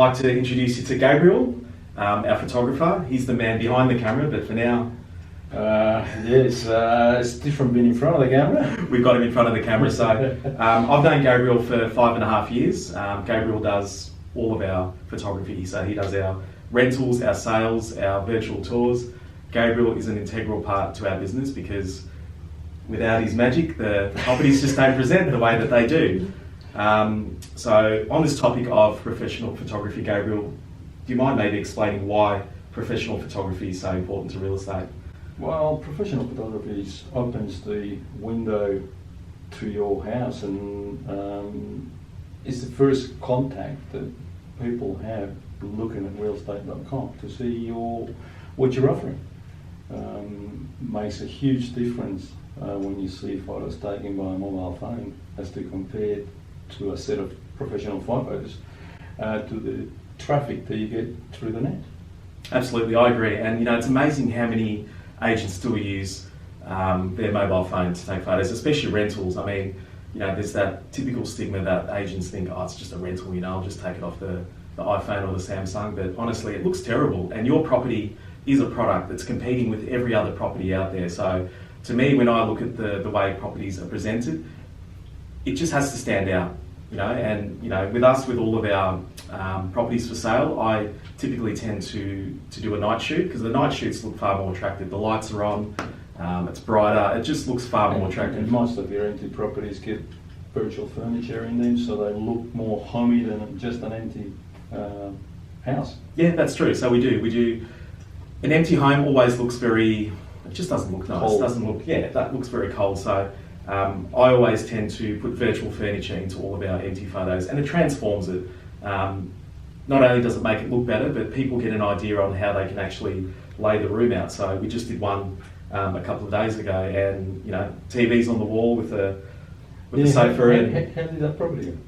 like to introduce you to Gabriel, our photographer. He's the man behind the camera, but for now... It's different being in front of the camera. We've got him in front of the camera. So I've known Gabriel for 5.5 years. Gabriel does all of our photography. So he does our rentals, our sales, our virtual tours. Gabriel is an integral part to our business because without his magic, the properties just don't present the way that they do. So on this topic of professional photography, Gabriel, do you mind maybe explaining why professional photography is so important to real estate? Well, professional photography opens the window to your house and it's the first contact that people have looking at realestate.com to see what you're offering. Makes a huge difference when you see photos taken by a mobile phone as to compare to a set of professional photos to the traffic that you get through the net. Absolutely, I agree. And it's amazing how many agents still use their mobile phone to take photos, especially rentals. I mean, there's that typical stigma that agents think, oh, it's just a rental, I'll just take it off the iPhone or the Samsung. But honestly, it looks terrible. And your property is a product that's competing with every other property out there. So to me, when I look at the way properties are presented, it just has to stand out. And with us, with all of our properties for sale, I typically tend to do a night shoot because the night shoots look far more attractive. The lights are on, it's brighter, it just looks far more attractive. And most of your empty properties get virtual furniture in them, so they look more homey than just an empty house. Yeah, that's true. So we do. An empty home always looks it just doesn't look nice. Cold. That looks very cold. So I always tend to put virtual furniture into all of our empty photos, and it transforms it. Not only does it make it look better, but people get an idea on how they can actually lay the room out. So we just did one a couple of days ago, and TV's on the wall with the sofa. How did that property go?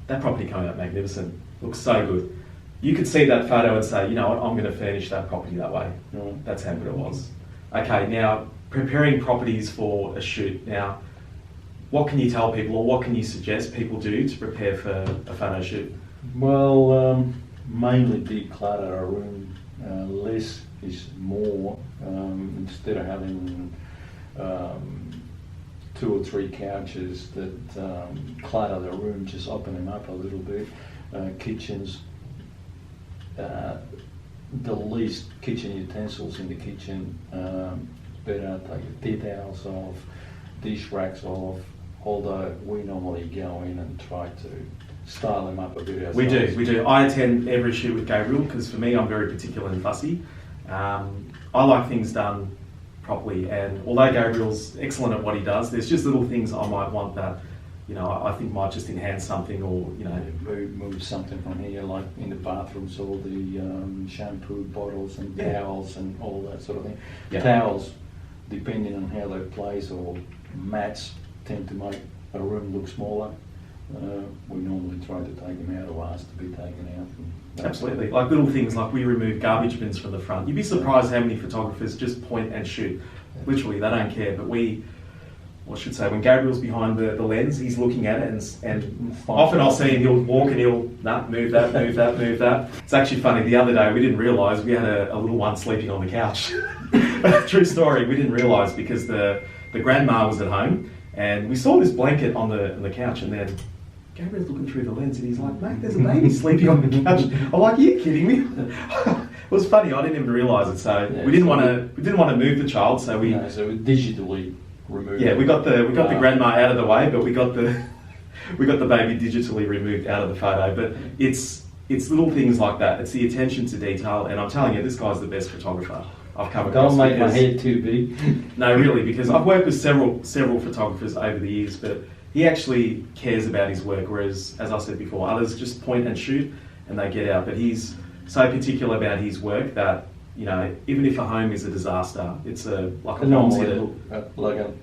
That property came out magnificent. Looks so good. You could see that photo and say, what, I'm going to furnish that property that way. Right. That's how good it was. Okay, now preparing properties for a shoot. Now, what can you tell people, or what can you suggest people do to prepare for a photo shoot? Well, mainly declutter a room. Less is more. Instead of having 2 or 3 couches that clutter the room, just open them up a little bit. Kitchens, the least kitchen utensils in the kitchen, better take the tea towels off, dish racks off, although we normally go in and try to style them up a bit ourselves. We do. I attend every shoot with Gabriel because for me, I'm very particular and fussy. I like things done properly, and although Gabriel's excellent at what he does, there's just little things I might want that I think might just enhance something, or move something from here, like in the bathrooms, all the shampoo bottles and towels and all that sort of thing. Yeah. Towels, depending on how they place, or mats tend to make a room look smaller. We normally try to take them out or ask to be taken out. Absolutely, like little things like we remove garbage bins from the front. You'd be surprised how many photographers just point and shoot. Literally, they don't care. But when Gabriel's behind the lens, he's looking at it, and often I'll see him, he'll walk and he'll move that, move that, move that. It's actually funny, the other day we didn't realise we had a little one sleeping on the couch. True story, we didn't realise because the grandma was at home, and we saw this blanket on the couch, and then Gabriel's looking through the lens and he's like, mate, there's a baby sleeping on the couch. I'm like, are you kidding me? It was funny, I didn't even realise it, so we didn't want to move the child, so we digitally removed. Yeah, we got the grandma out of the way, but we got the baby digitally removed out of the photo. But it's little things like that. It's the attention to detail, and I'm telling you, this guy's the best photographer I've come across. Don't make my head too big. No, really, because I've worked with several photographers over the years, but he actually cares about his work, whereas, as I said before, others just point and shoot and they get out. But he's so particular about his work that, even if a home is a disaster, it's like a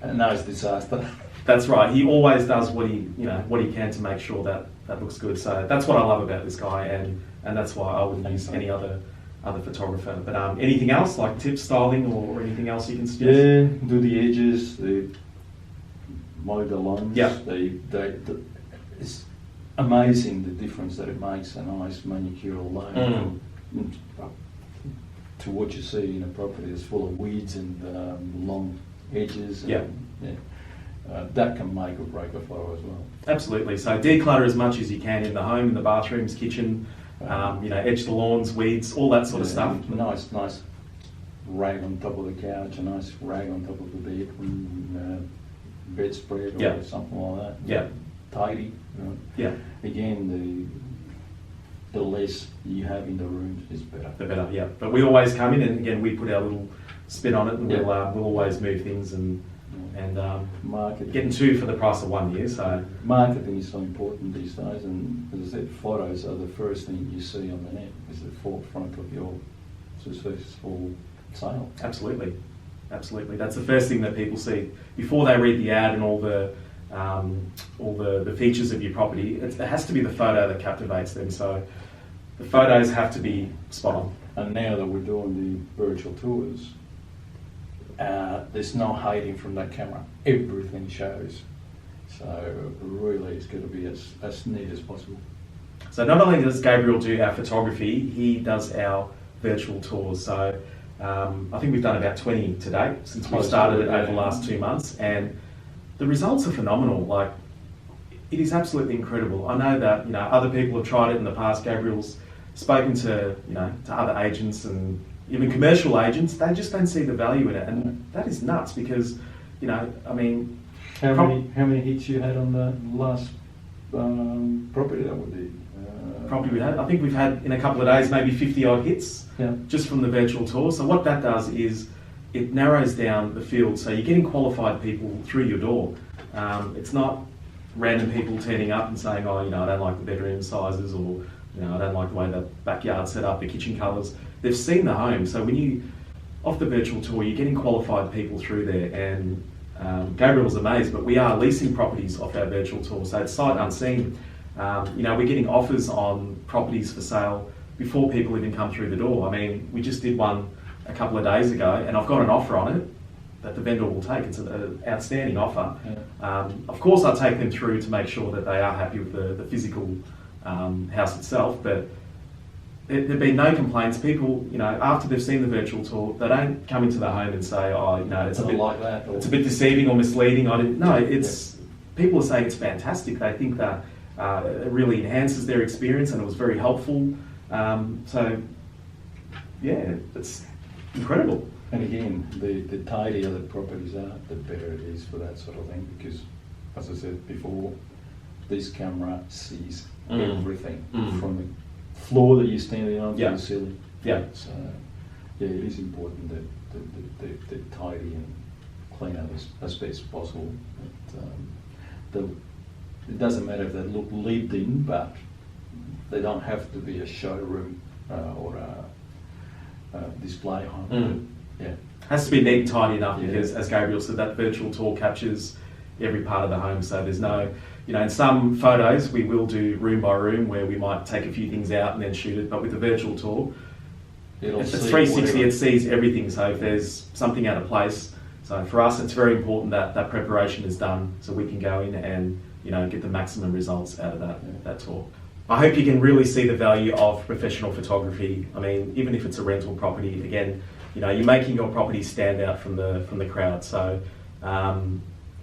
nice disaster. That's right. He always does what he can to make sure that looks good. So that's what I love about this guy, and that's why I wouldn't use any other photographer. But anything else, like tips, styling, or anything else you can suggest? Yeah, do the edges, mow the lawns. Yeah. amazing the difference that it makes a nice manicure lawn to what you see in a property that's full of weeds and long edges. And, that can make or break a photo as well. Absolutely. So declutter as much as you can in the home, in the bathrooms, kitchen, edge the lawns, weeds, all that sort of stuff. Nice rag on top of the couch, a nice rag on top of the bed, bedspread or something like that. Yeah. Tidy. Yeah. Again, the less you have in the rooms is better. The better, yeah. But we always come in and again we put our little spin on it, and we'll always move things and marketing. Getting two for the price of 1 year. So marketing is so important these days, and as I said, photos are the first thing you see on the net. Is the forefront of your successful sale. Absolutely. That's the first thing that people see before they read the ad and all the features of your property. It has to be the photo that captivates them. So the photos have to be spot on. And now that we're doing the virtual tours, there's no hiding from that camera. Everything shows. So really it's got to be as neat as possible. So not only does Gabriel do our photography, he does our virtual tours. So I think we've done about 20 to date since we started it over the last 2 months, and the results are phenomenal. Like, it is absolutely incredible. I know that other people have tried it in the past. Gabriel's spoken to to other agents and even commercial agents. They just don't see the value in it, and that is nuts because I mean, how many hits you had on the last property that we did? Probably we had. I think we've had in a couple of days maybe 50 odd hits just from the virtual tour. So what that does is it narrows down the field. So you're getting qualified people through your door. It's not random people turning up and saying, oh, I don't like the bedroom sizes, or I don't like the way the backyard's set up, the kitchen colours. They've seen the home. So when you off the virtual tour, you're getting qualified people through there. And Gabriel was amazed, but we are leasing properties off our virtual tour. So it's sight unseen. We're getting offers on properties for sale before people even come through the door. I mean, we just did one a couple of days ago, and I've got an offer on it that the vendor will take. It's an outstanding offer. Of course, I take them through to make sure that they are happy with the physical house itself, but there've been no complaints. People, after they've seen the virtual tour, they don't come into the home and say, oh, it's a bit like that, it's a bit deceiving or misleading. People are saying it's fantastic. They think that it really enhances their experience, and it was very helpful. It's incredible. And again, the tidier the properties are, the better it is for that sort of thing, because, as I said before, this camera sees everything from the floor that you're standing on to the ceiling. So, it is important that they're tidy and clean up as best as possible. It doesn't matter if they look lived in, but they don't have to be a showroom or a display home. Has to be neat and tidy enough because, as Gabriel said, that virtual tour captures every part of the home. So there's no, in some photos we will do room by room where we might take a few things out and then shoot it. But with the virtual tour, it's 360. It sees everything. So if there's something out of place, so for us it's very important that that preparation is done so we can go in and get the maximum results out of that tour. I hope you can really see the value of professional photography. I mean, even if it's a rental property, again, you're making your property stand out from the crowd. So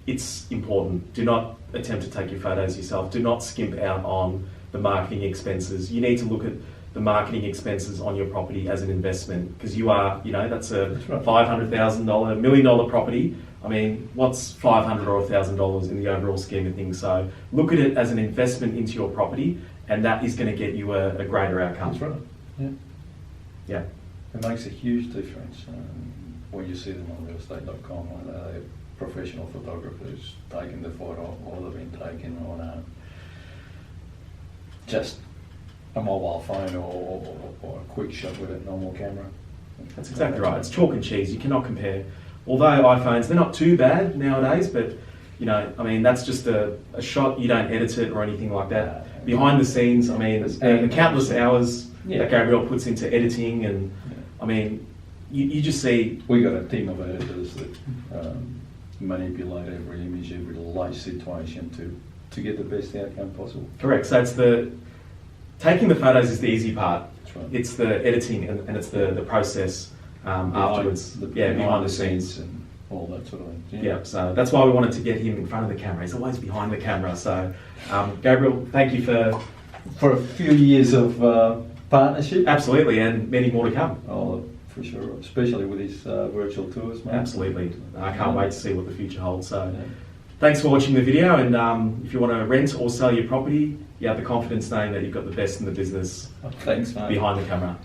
it's important. Do not attempt to take your photos yourself. Do not skimp out on the marketing expenses. You need to look at the marketing expenses on your property as an investment, because you are, that's a $500,000, $1 million property. I mean, what's $500 or $1,000 in the overall scheme of things? So look at it as an investment into your property, and that is going to get you a greater outcome. That's right. Yeah. It makes a huge difference when you see them on realestate.com, like professional photographers taking the photo, or they've been taken on just a mobile phone or a quick shot with a normal camera. That's exactly right. It's chalk and cheese. You cannot compare. Although iPhones, they're not too bad nowadays, but that's just a shot. You don't edit it or anything like that. Behind the scenes, the countless hours that Gabriel puts into editing, and you just see. We got a team of editors that manipulate every image, every light situation to get the best outcome possible. Correct. So it's taking the photos is the easy part. That's right. It's the editing and it's the process afterwards. Behind the scenes. And all that sort of thing. Yeah, so that's why we wanted to get him in front of the camera. He's always behind the camera. So, Gabriel, thank you for a few years of partnership. absolutely, and many more to come. Oh, for sure, especially with these virtual tours, mate. Absolutely, I can't wait to see what the future holds. So, Yeah. thanks for watching the video. And if you want to rent or sell your property, you have the confidence knowing that you've got the best in the business Thanks, mate. behind the camera.